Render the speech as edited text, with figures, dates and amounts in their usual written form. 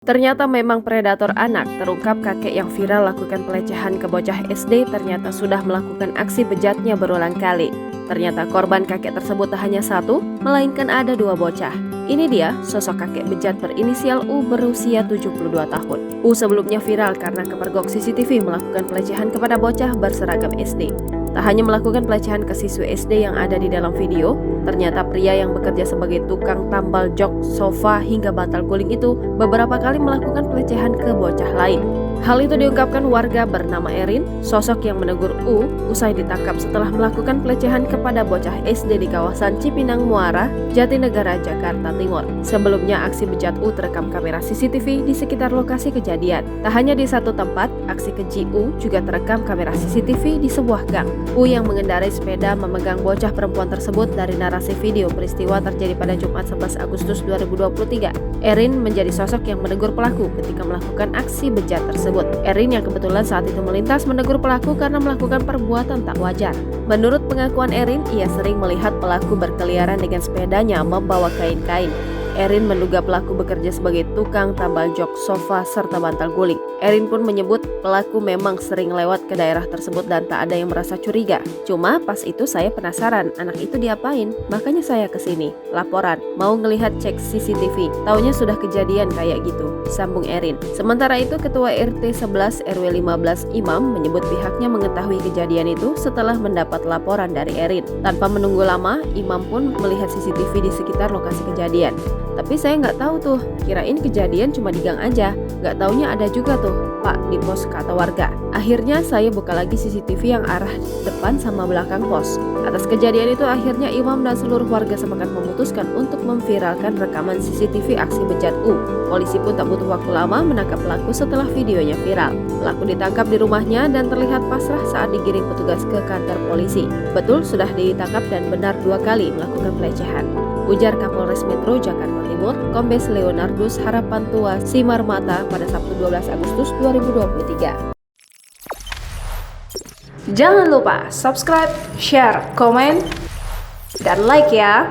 Ternyata memang predator anak. Terungkap kakek yang viral lakukan pelecehan ke bocah SD ternyata sudah melakukan aksi bejatnya berulang kali. Ternyata korban kakek tersebut tak hanya satu, melainkan ada dua bocah. Ini dia sosok kakek bejat berinisial U berusia 72 tahun. U sebelumnya viral karena kepergok CCTV melakukan pelecehan kepada bocah berseragam SD. Tak hanya melakukan pelecehan ke siswi SD yang ada di dalam video, ternyata pria yang bekerja sebagai tukang tambal jok, sofa, hingga bantal guling itu beberapa kali melakukan pelecehan ke bocah lain. Hal itu diungkapkan warga bernama Erin, sosok yang menegur U usai ditangkap setelah melakukan pelecehan kepada bocah SD di kawasan Cipinang Muara, Jatinegara, Jakarta Timur. Sebelumnya aksi bejat U terekam kamera CCTV di sekitar lokasi kejadian. Tak hanya di satu tempat, aksi keji U juga terekam kamera CCTV di sebuah gang. U yang mengendarai sepeda memegang bocah perempuan tersebut. Dari narasi video peristiwa terjadi pada Jumat 11 Agustus 2023. Erin menjadi sosok yang menegur pelaku ketika melakukan aksi bejat tersebut. Erin yang kebetulan saat itu melintas menegur pelaku karena melakukan perbuatan tak wajar. Menurut pengakuan Erin, ia sering melihat pelaku berkeliaran dengan sepedanya membawa kain-kain. Erin menduga pelaku bekerja sebagai tukang tambal jok, sofa, serta bantal guling. Erin pun menyebut pelaku memang sering lewat ke daerah tersebut dan tak ada yang merasa curiga. Cuma pas itu saya penasaran, anak itu diapain? Makanya saya kesini. Laporan, mau ngelihat cek CCTV. Taunya sudah kejadian kayak gitu, sambung Erin. Sementara itu, Ketua RT 11 RW 15 Imam menyebut pihaknya mengetahui kejadian itu setelah mendapat laporan dari Erin. Tanpa menunggu lama, Imam pun melihat CCTV di sekitar lokasi kejadian. Tapi saya nggak tahu tuh, kirain kejadian cuma di gang aja. Nggak taunya ada juga tuh, Pak, di pos, kata warga. Akhirnya saya buka lagi CCTV yang arah depan sama belakang pos. Atas kejadian itu akhirnya Imam dan seluruh warga sepakat memutuskan untuk memviralkan rekaman CCTV aksi bejat U. Polisi pun tak butuh waktu lama menangkap pelaku setelah videonya viral. Pelaku ditangkap di rumahnya dan terlihat pasrah saat digiring petugas ke kantor polisi. Betul sudah ditangkap dan benar 2 kali melakukan pelecehan, ujar Kapolres Metro Jakarta Timur, Kombes Leonardus Harapantua Simarmata pada Sabtu 12 Agustus 2023. Jangan lupa subscribe, share, komen, dan like ya!